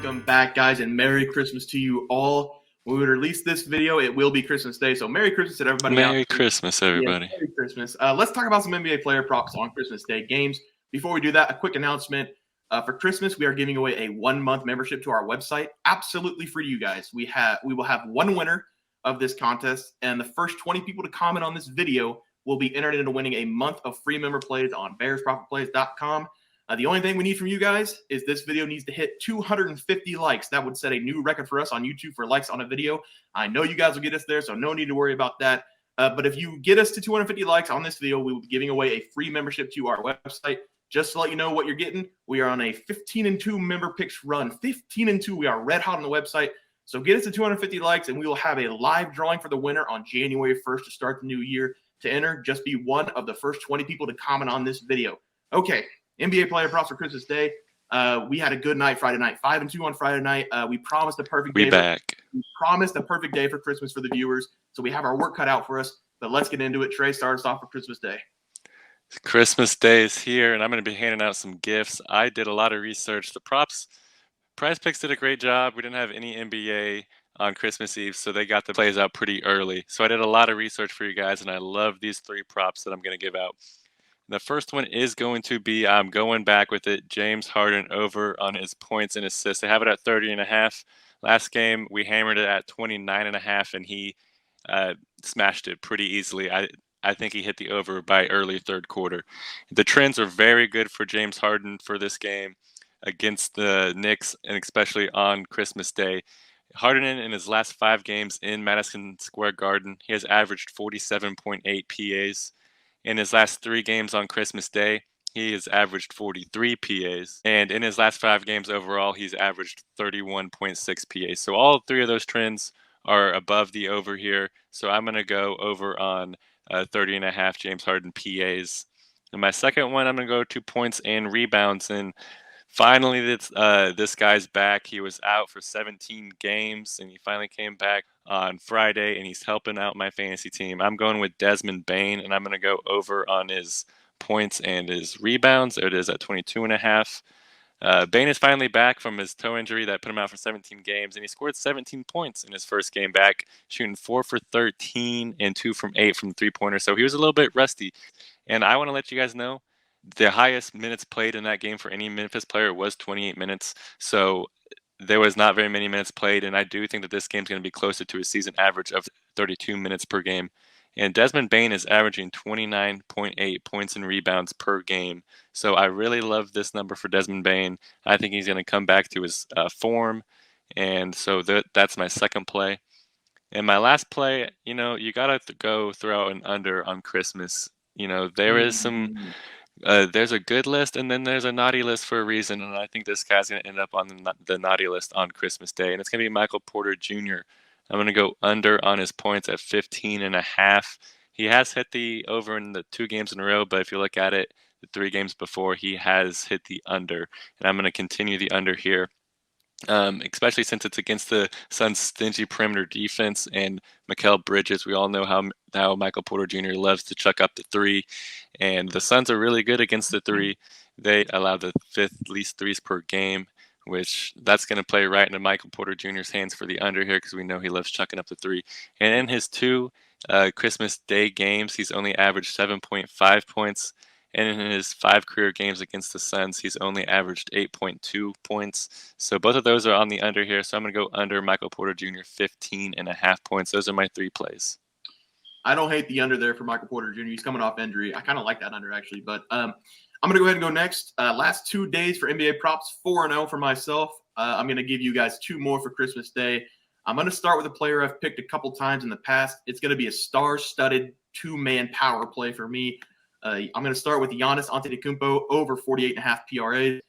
Welcome back, guys, and Merry Christmas to you all. When we release this video, it will be Christmas Day, so Merry Christmas to everybody. Merry Christmas, everybody. Yeah, Merry Christmas. Let's talk about some NBA player props on Christmas Day games. Before we do that, a quick announcement. For Christmas, we are giving away a 1-month membership to our website, absolutely free to you guys. We will have one winner of this contest, and the first 20 people to comment on this video will be entered into winning a month of free member plays on bearsprofitplays.com. The only thing we need from you guys is this video needs to hit 250 likes. That would set a new record for us on YouTube for likes on a video. I know you guys will get us there, so no need to worry about that. But if you get us to 250 likes on this video, we will be giving away a free membership to our website. Just to let you know what you're getting, we are on a 15-2 member picks run. 15-2. We are red hot on the website. So get us to 250 likes, and we will have a live drawing for the winner on January 1st to start the new year. To enter, just be one of the first 20 people to comment on this video. Okay. NBA player props for Christmas Day. We had a good night Friday night. 5-2 on Friday night. We promised a perfect day. We promised a perfect day for Christmas for the viewers. So we have our work cut out for us. But let's get into it. Trey, start us off for Christmas Day. Christmas Day is here, and I'm going to be handing out some gifts. I did a lot of research. The props, PrizePicks did a great job. We didn't have any NBA on Christmas Eve, so they got the plays out pretty early. So I did a lot of research for you guys, and I love these 3 props that I'm going to give out. The first one is going to be, I'm going back with it, James Harden over on his points and assists. I have it at 30.5. Last game, we hammered it at 29.5, and he smashed it pretty easily. I think he hit the over by early third quarter. The trends are very good for James Harden for this game against the Knicks, and especially on Christmas Day. Harden in his last 5 games in Madison Square Garden, he has averaged 47.8 PAs. In his last 3 games on Christmas Day, he has averaged 43 PAs. And in his last 5 games overall, he's averaged 31.6 PAs. So all 3 of those trends are above the over here. So I'm going to go over on 30.5 James Harden PAs. And my second one, I'm going to go to points and rebounds. And finally, this guy's back. He was out for 17 games, and he finally came back on Friday, and he's helping out my fantasy team. I'm going with Desmond Bane, and I'm going to go over on his points and his rebounds. There it is at 22.5. Bane is finally back from his toe injury that put him out for 17 games, and he scored 17 points in his first game back, shooting 4 for 13 and 2 from 8 from the three-pointer. So he was a little bit rusty. And I want to let you guys know, the highest minutes played in that game for any Memphis player was 28 minutes. So there was not very many minutes played, and I do think that this game is going to be closer to a season average of 32 minutes per game. And Desmond Bane is averaging 29.8 points and rebounds per game. So I really love this number for Desmond Bane. I think he's going to come back to his form, and so that's my second play. And my last play, you got to go throw an under on Christmas. There is some... there's a good list, and then there's a naughty list for a reason, and I think this guy's going to end up on the naughty list on Christmas Day, and it's going to be Michael Porter Jr. I'm going to go under on his points at 15.5. He has hit the over in the 2 games in a row, but if you look at it, the 3 games before, he has hit the under, and I'm going to continue the under here. Especially since it's against the Suns' stingy perimeter defense and Mikal Bridges. We all know how Michael Porter Jr. loves to chuck up the 3, and the Suns are really good against the 3. They allow the 5th least 3s per game, which that's going to play right into Michael Porter Jr.'s hands for the under here because we know he loves chucking up the 3. And in his 2 Christmas Day games, he's only averaged 7.5 points. And in his 5 career games against the Suns, he's only averaged 8.2 points. So both of those are on the under here. So I'm going to go under Michael Porter Jr. 15.5 points. Those are my 3 plays. I don't hate the under there for Michael Porter Jr. He's coming off injury. I kind of like that under, actually. But I'm going to go ahead and go next. Last 2 days for NBA props, 4-0 for myself. I'm going to give you guys 2 more for Christmas Day. I'm going to start with a player I've picked a couple times in the past. It's going to be a star-studded 2-man power play for me. I'm going to start with Giannis Antetokounmpo over 48.5 PRA.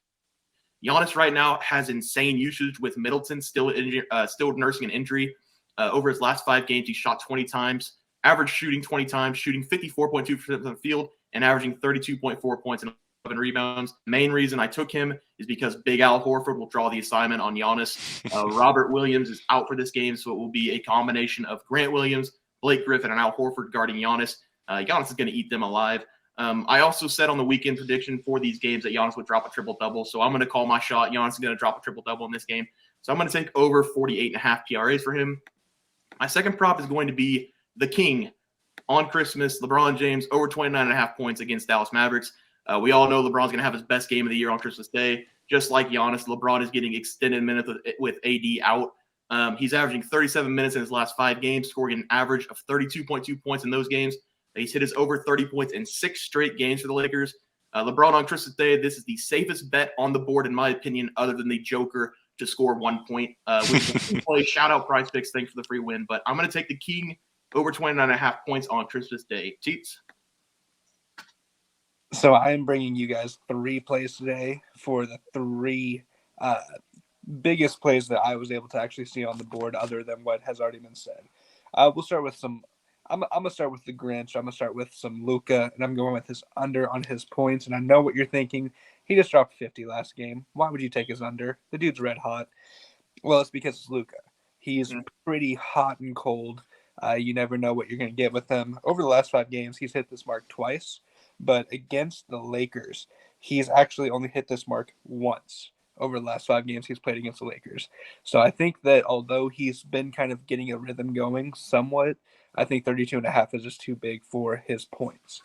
Giannis right now has insane usage with Middleton still nursing an injury. Over his last 5 games, he shot 20 times, average shooting 20 times, shooting 54.2% from the field, and averaging 32.4 points and 11 rebounds. Main reason I took him is because Big Al Horford will draw the assignment on Giannis. Robert Williams is out for this game, so it will be a combination of Grant Williams, Blake Griffin, and Al Horford guarding Giannis. Giannis is going to eat them alive. I also said on the weekend prediction for these games that Giannis would drop a triple-double, so I'm going to call my shot. Giannis is going to drop a triple-double in this game. So I'm going to take over 48.5 PRAs for him. My second prop is going to be the King on Christmas, LeBron James, over 29.5 points against Dallas Mavericks. We all know LeBron's going to have his best game of the year on Christmas Day. Just like Giannis, LeBron is getting extended minutes with AD out. He's averaging 37 minutes in his last 5 games, scoring an average of 32.2 points in those games. He's hit his over 30 points in 6 straight games for the Lakers. LeBron on Christmas Day, this is the safest bet on the board, in my opinion, other than the Joker to score 1 point. Play. Shout out PrizePicks. Thanks for the free win. But I'm going to take the King over 29.5 points on Christmas Day. Teats? So I am bringing you guys 3 plays today for the 3 biggest plays that I was able to actually see on the board other than what has already been said. We'll start with some – I'm going to start with the Grinch. I'm going to start with some Luka, and I'm going with his under on his points. And I know what you're thinking. He just dropped 50 last game. Why would you take his under? The dude's red hot. Well, it's because it's Luka. He's pretty hot and cold. You never know what you're going to get with him. Over the last 5 games, he's hit this mark twice. But against the Lakers, he's actually only hit this mark once over the last 5 games he's played against the Lakers. So I think that although he's been kind of getting a rhythm going somewhat, I think 32.5 is just too big for his points.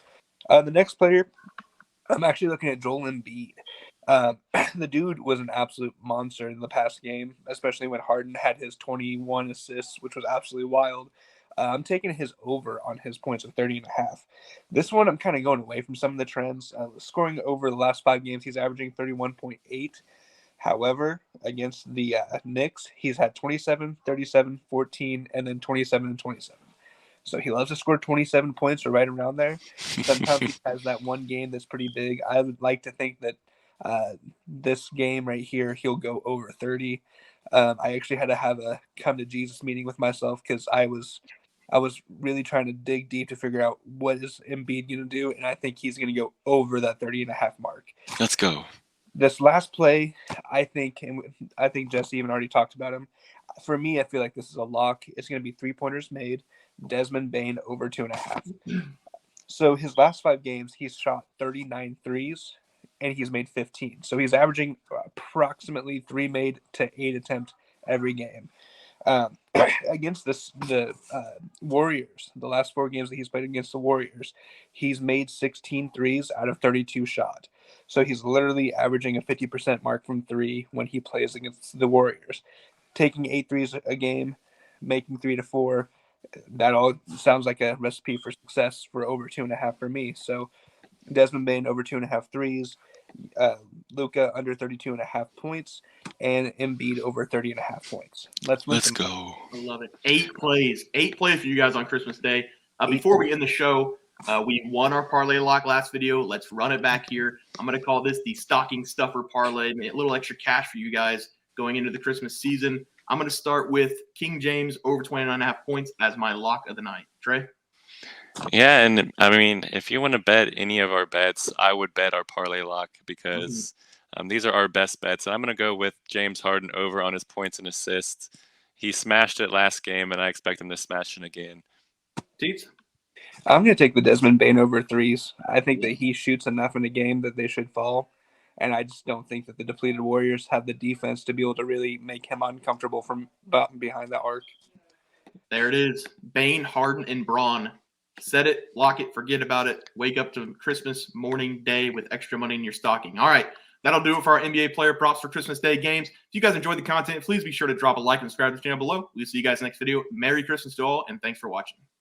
The next player, I'm actually looking at Joel Embiid. The dude was an absolute monster in the past game, especially when Harden had his 21 assists, which was absolutely wild. I'm taking his over on his points of 30.5. This one, I'm kind of going away from some of the trends. Scoring over the last 5 games, he's averaging 31.8. However, against the Knicks, he's had 27, 37, 14, and then 27 and 27. So he loves to score 27 points or right around there. Sometimes he has that one game that's pretty big. I would like to think that this game right here, he'll go over 30. I actually had to have a come to Jesus meeting with myself because I was really trying to dig deep to figure out what is Embiid going to do, and I think he's going to go over that 30.5 mark. Let's go. This last play, I think Jesse even already talked about him. For me, I feel like this is a lock. It's going to be 3-pointers made. Desmond Bane over 2.5. So his last 5 games, he's shot 39 threes, and he's made 15. So he's averaging approximately 3 made to 8 attempt every game. Against the Warriors, the last 4 games that he's played against the Warriors, he's made 16 threes out of 32 shot. So he's literally averaging a 50% mark from 3 when he plays against the Warriors. Taking 8 threes a game, making 3 to 4, that all sounds like a recipe for success for over 2.5 for me. So Desmond Bane over 2.5 threes, Luka under 32.5 points, and Embiid over 30.5 points. Let's go. I love it. 8 plays for you guys on Christmas Day. Before we end the show, we won our parlay lock last video. Let's run it back here. I'm going to call this the stocking stuffer parlay. A little extra cash for you guys going into the Christmas season. I'm going to start with King James over 29.5 points as my lock of the night. Trey? Yeah, and I mean, if you want to bet any of our bets, I would bet our parlay lock because these are our best bets. And I'm going to go with James Harden over on his points and assists. He smashed it last game, and I expect him to smash it again. Teats? I'm going to take the Desmond Bane over threes. I think that he shoots enough in a game that they should fall. And I just don't think that the depleted Warriors have the defense to be able to really make him uncomfortable from behind the arc. There it is. Bane, Harden, and Braun. Set it, lock it, forget about it. Wake up to Christmas morning day with extra money in your stocking. All right, that'll do it for our NBA player props for Christmas Day games. If you guys enjoyed the content, please be sure to drop a like and subscribe to the channel below. We'll see you guys next video. Merry Christmas to all, and thanks for watching.